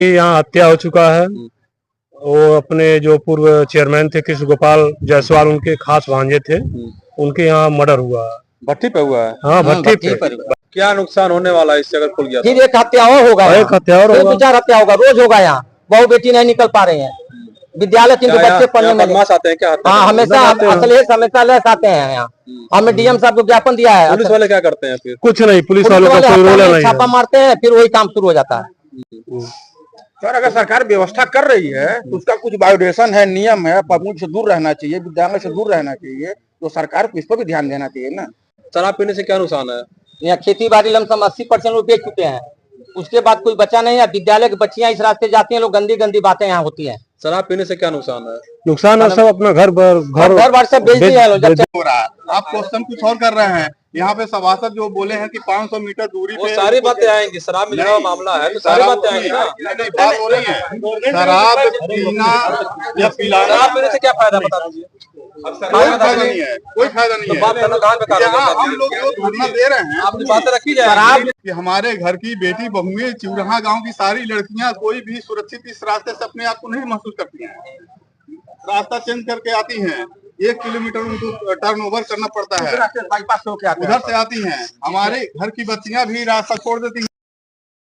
यहाँ हत्या हो चुका है। वो अपने जो पूर्व चेयरमैन थे कृष्ण गोपाल जायसवाल, उनके खास भांजे थे, उनके यहाँ मर्डर हुआ है। भट्टी पे हुआ है। हाँ, भट्टी पे। क्या नुकसान होने वाला है इससे अगर खुल गया? फिर एक हत्या और होगा, एक हत्या और होगा, 2-4 हत्या होगा, रोज होगा। यहाँ बहु बेटी नहीं निकल पा रहे हैं विद्यालय, किंतु बच्चे पढ़ने में आते हैं क्या? हाँ, हमेशा हमेशा लेस आते हैं यहाँ। हमने डीएम साहब को ज्ञापन दिया है। पुलिस वाले क्या करते हैं फिर? कुछ नहीं, पुलिस वालों का कोई रोल नहीं, छापा मारते हैं, फिर वही काम शुरू हो जाता है। सर, अगर सरकार व्यवस्था कर रही है तो उसका कुछ वायोलेशन है, नियम है, पब्लिक से दूर रहना चाहिए, विद्यालय से दूर रहना चाहिए, तो सरकार को इस पर भी ध्यान देना चाहिए ना। शराब पीने से क्या नुकसान है? यहाँ खेती बाड़ी लमसम 80% लोग बेच चुके हैं, उसके बाद कोई बचा नहीं है। विद्यालय की बच्चियां इस रास्ते जाती हैं, लोग गंदी गंदी बातें यहाँ होती हैं। शराब पीने से क्या नुकसान है? नुकसान है सब अपना घर बार सब बेच दिया है। हो रहा है, आप क्वेश्चन कुछ और कर रहे हैं। यहाँ पे सभासद जो बोले हैं कि 500 मीटर दूरी पे सारी बातें आएंगी। शराब मिलने का मामला है तो सारी बातें आएंगी ना। नहीं, बात हो रही है शराब पीना या पिलाना। शराब पीने से क्या फायदा बता दीजिए? कोई फायदा नहीं है, कोई फायदा नहीं है। यहाँ हम लोग जो धरना दे रहे हैं, आपकी बातें रखी जाए कि हमारे घर की बेटी बहुएं, चिउरहा गांव की सारी लड़कियां कोई भी सुरक्षित इस रास्ते से अपने आप को नहीं महसूस करती हैं। रास्ता चेंज करके आती हैं, 1 किलोमीटर उनको टर्न ओवर करना पड़ता है, बाईपास होके आते हैं, उधर से आती हैं। हमारे घर की बच्चियां भी रास्ता छोड़ देती हैं।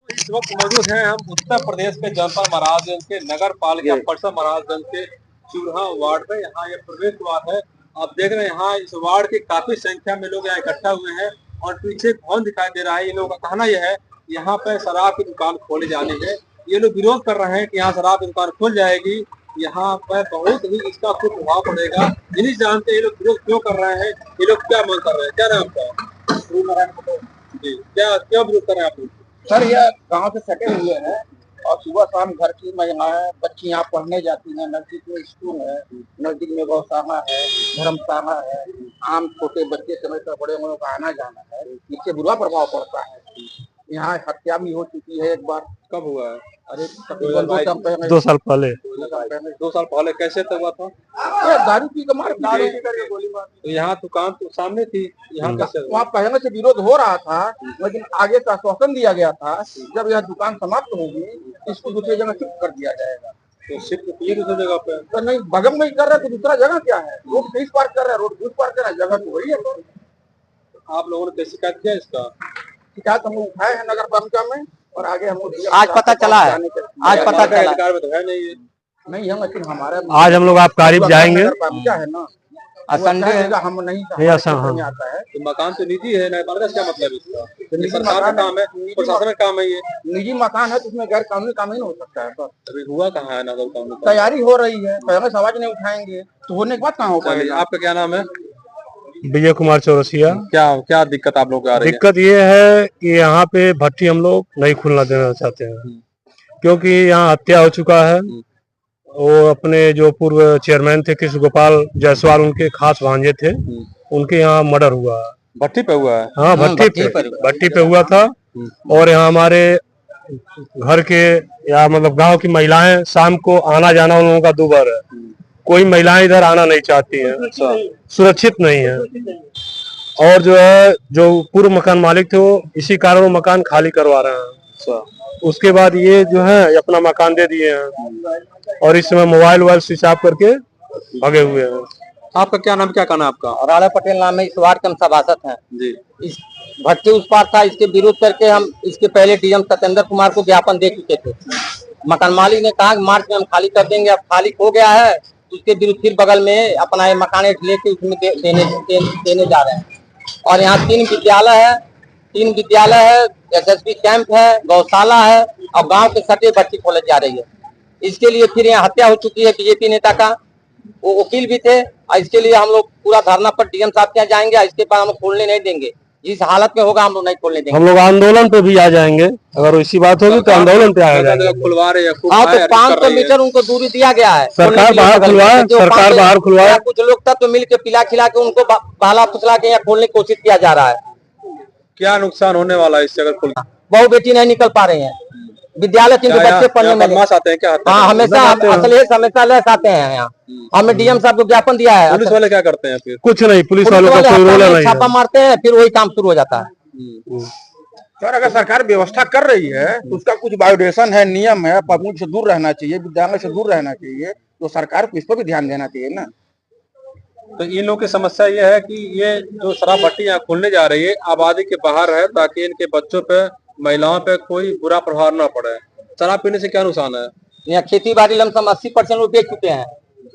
इस वक्त मौजूद हैं हम उत्तर प्रदेश के जनपद महाराजगंज के नगर पालिका परिषद महाराजगंज के चूरहा वार्ड में। यहाँ ये प्रवेश द्वार है। आप देख रहे हैं यहाँ इस वार्ड की काफी संख्या में लोग यहाँ इकट्ठा हुए हैं और पीछे एक भवन दिखाई दे रहा है। ये लोगों का कहना यह है यहाँ पे शराब की दुकान खोले जाने है। ये लोग विरोध कर रहे हैं कि यहाँ शराब की दुकान खुल जाएगी, यहाँ पर बहुत ही इसका कुछ प्रभाव पड़ेगा। जिन्हें जानते हैं ये लोग विरोध क्यों कर रहे हैं, ये लोग क्या मांग कर रहे हैं? क्या नाम आपका? जी, क्या विरोध कर रहे हैं आप लोग? सर, यह गांव से सटे हुए हैं और सुबह शाम घर की महिलाएं बच्ची यहाँ पढ़ने जाती हैं। नजदीक में स्कूल है, नजदीक में गौशाला है, धर्मशाला है, आम छोटे बच्चे समेत बड़े लोगों का आना जाना है, इससे बुरा प्रभाव पड़ता है। यहाँ हत्या भी हो चुकी है एक बार। कब हुआ है? अरे तकरीबन 2 साल पहले। 2 साल पहले कैसे तक हुआ था? दारू पी के मार तो यहाँ दुकान तो सामने थी, यहाँ कैसे? वहाँ पहले से विरोध हो रहा था, लेकिन आगे का आश्वासन दिया गया था जब यह दुकान समाप्त होगी इसको दूसरी जगह शिफ्ट कर दिया जाएगा। तो शिफ्ट किए दूसरी जगह पे? तो नहीं, बगल में ही कर रहे तो दूसरा जगह क्या है? रोड बीच पार कर रहे हैं, रोड बीच पार कर रहे हैं, जगह तो वही है। तो आप लोगों ने कैसे शिकायत किया इसका? शिकायत हम उठाए हैं नगर पालिका में और आगे हम आज पता चला है, आज पता चला अधिकार में तो है नहीं। नहीं हम, लेकिन हमारे आज हम लोग आप करीब जाएंगे। पालिका है ना, संडे हम नहीं आता है। तो मकान तो निजी है ना, क्या मतलब इसका? सरकार का काम है, प्रशासन का काम है। ये निजी मकान है तो उसमें गैर कानूनी काम नहीं हो सकता है। अभी हुआ कहाँ है नगर कानून? तैयारी हो रही है, पहले से आवाज नहीं उठाएंगे तो होने के बाद कहाँ हो पाएगा। आपका क्या नाम है? विजय कुमार चौरसिया। क्या दिक्कत आप लोग को आ रही है? दिक्कत ये है कि यहाँ पे भट्टी हम लोग नहीं खुलना देना चाहते हैं, क्योंकि यहाँ हत्या हो चुका है। वो अपने जो पूर्व चेयरमैन थे कृष्ण गोपाल जायसवाल, उनके खास भांजे थे, उनके यहाँ मर्डर हुआ है। भट्टी पे हुआ है? हाँ, भट्टी पे हुआ था। और यहाँ हमारे घर के या मतलब गांव की महिलाएं शाम को आना जाना उन लोगों का दूभर है। कोई महिलाएं इधर आना नहीं चाहती हैं, सुरक्षित नहीं है। और जो है जो पूर्व मकान मालिक थे वो इसी कारण वो मकान खाली करवा रहे हैं। उसके बाद ये जो है अपना मकान दे दिए हैं और इस समय मोबाइल स्विच ऑफ करके भागे हुए हैं। आपका क्या नाम, क्या कहना आपका? राणा पटेल नाम है, इस वार्ड के हम सभासद हैं जी। इस भट्टी उस पार था, इसके विरोध करके हम इसके पहले डीएम सत्येंद्र कुमार को ज्ञापन दे चुके थे। मकान मालिक ने कहा मार्च में हम खाली कर देंगे, अब खाली हो गया है। उसके विरुद्ध फिर बगल में अपना ये मकान लेके उसमें देने जा रहे हैं। और यहाँ 3 विद्यालय है, एसएसबी कैंप है, गौशाला है और गांव के सटे बच्ची कॉलेज जा रही है। इसके लिए फिर यहाँ हत्या हो चुकी है बीजेपी नेता का, वो वकील भी थे। इसके लिए हम लोग पूरा धरना पर डीएम साहब के यहाँ जाएंगे। इसके बाद हम लोग खोलने नहीं देंगे, जिस हालत में होगा हम लोग नहीं खोलने देंगे। हम लोग आंदोलन पे भी आ जाएंगे, अगर इसी बात होगी तो आंदोलन पे आ जाएंगे। खुलवा रहे हैं, हाँ, तो 500 मीटर उनको दूरी दिया गया है। सरकार बाहर खुलवाए, सरकार बाहर खुलवाए। कुछ लोग तत्व मिल के पिला खिला के उनको बहला फुसला के यहाँ खोलने की कोशिश किया जा रहा है। क्या नुकसान होने वाला है इससे अगर खुल? बहु बेटी नहीं निकल पा रहे हैं विद्यालय, किंतु बच्चे पढ़ने में आते हैं क्या? हाँ, हमेशा लेस आते हैं यहाँ। हमने डीएम साहब को ज्ञापन दिया है। पुलिस वाले क्या करते हैं फिर? कुछ नहीं, पुलिस वालों का कोई रोल नहीं, छापा मारते हैं, फिर वही काम शुरू हो जाता है। सर अगर सरकार व्यवस्था कर रही है तो उसका कुछ वायोलेशन है, नियम है, पब्लिक से दूर रहना चाहिए, विद्यालय से दूर रहना चाहिए, तो सरकार को इस पर भी ध्यान देना चाहिए ना। तो इन लोगों की समस्या ये है कि ये जो शराब भट्टी यहाँ खुलने जा रही है आबादी के बाहर है, ताकि इनके बच्चों पे, महिलाओं पे कोई बुरा प्रभाव ना पड़े। शराब पीने से क्या नुकसान है? यहाँ खेती बाड़ी लमसम 80% लोग बेच चुके हैं,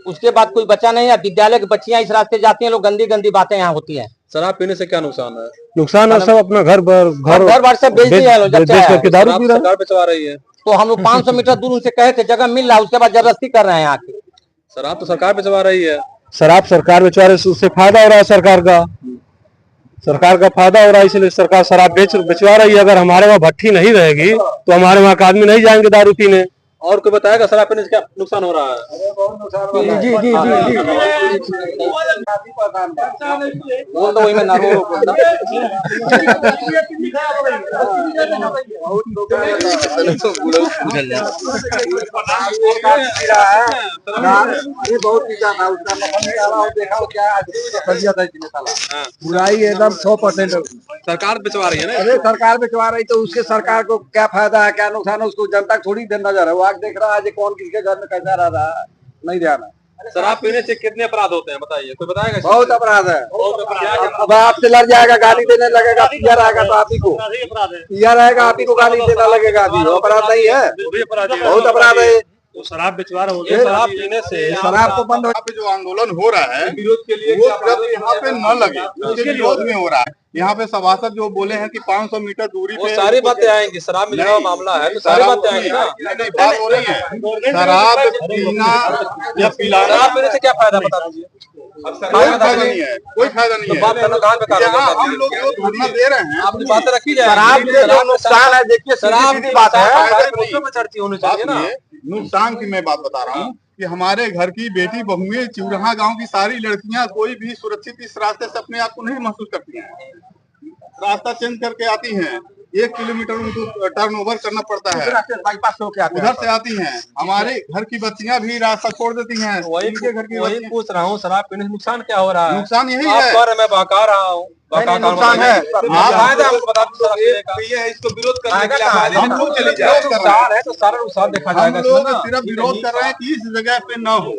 उसके बाद कोई बचा नहीं है। विद्यालय की बच्चियां इस रास्ते जाती हैं, लोग गंदी गंदी बातें यहाँ होती हैं। शराब पीने से क्या नुकसान है? नुकसान है, सब अपना घर बार सब बेच दिए हैं लोग, जब चाहे करके दारू पी रहे हैं। सरकार बेचवा रही है। तो हम लोग 500 मीटर दूर उनसे कहे थे, जगह मिल रहा है, उसके बाद जबरदस्ती कर रहे हैं यहाँ की। शराब तो सरकार बेचवा रही है। शराब सरकार बेचवा रही है, उससे फायदा हो रहा है सरकार का फायदा हो रहा है, इसलिए सरकार शराब बेचवा रही है। अगर हमारे वहाँ भट्टी नहीं रहेगी तो हमारे वहाँ का आदमी नहीं जाएंगे दारू पीने। और कोई बताएगा शराब पीने से क्या नुकसान हो रहा है? जी जी जी बोल दो, वही में ना रो बुराई एकदम 100%। सरकार बेचवा रही है ना। अरे सरकार बेचवा रही तो उसके सरकार को क्या फायदा है, क्या नुकसान है, उसको जनता थोड़ी नजर है। वो आगे देख रहा है कौन किसके घर में कैसा रह रहा है, नहीं ध्यान है। शराब पीने से कितने अपराध होते हैं बताइए, कोई बताएगा? बहुत अपराध है। बहुत अपराध। अब आपसे लड़ जाएगा, गाली देने लगेगा, पिया रहेगा तो आप ही को पिया रहेगा, आप ही को गाली देने लगेगा। अभी अपराध नहीं है, बहुत अपराध है। तो शराब बेचवा रहे होंगे, शराब पीने से शराब को बंद हो। यहाँ पे जो आंदोलन हो रहा है विरोध के लिए वो सिर्फ यहाँ पे न लगे, उसके विरोध में हो रहा है। यहाँ पे सभासद जो बोले हैं कि 500 मीटर दूरी वो पे सारी बातें आएंगी। शराब मिलने का मामला है तो सारी बातें आएंगी ना। नहीं, बात हो रही है शराब पीना या पिलाना, शराब पीने से क्या फायदा बता दीजिए? कोई फायदा नहीं है, कोई फायदा नहीं है। बात करना कहाँ पे यहाँ हम लोग जो धरना दे रहे हैं, आपकी बातें रखी जाए। शराब से जो नुकसान है, देखिए शराब सीधी बात है। सारे मुद्दों पे चर्चा होनी चाहिए ना। नुकसान की मैं बात बता रहा हूँ कि हमारे घर की बेटी बहुएं, चिउरहा गांव की सारी लड़कियां कोई भी सुरक्षित इस रास्ते से अपने आप को नहीं महसूस करती हैं। रास्ता चेंज करके आती हैं, 1 किलोमीटर उनको टर्न ओवर करना पड़ता है, बाईपास से होके आते हैं। उधर से आती हैं। हमारे घर की बच्चियां भी रास्ता छोड़ देती हैं। वही इनके घर की वही बच्चियां- पूछ रहा हूँ, शराब पीने से नुकसान क्या हो रहा है? नुकसान यही आप है। कह रहे हैं, मैं बहका रहा हूँ। नुकसान है। फायदा हमको बता दो। ये है, इसको विरोध करने के लिए हम हम लोग चले नुकसान है तो सारा नुकसान देखा हम जाएगा। लोग सिर्फ विरोध कर रहे हैं कि इस जगह पे न हो।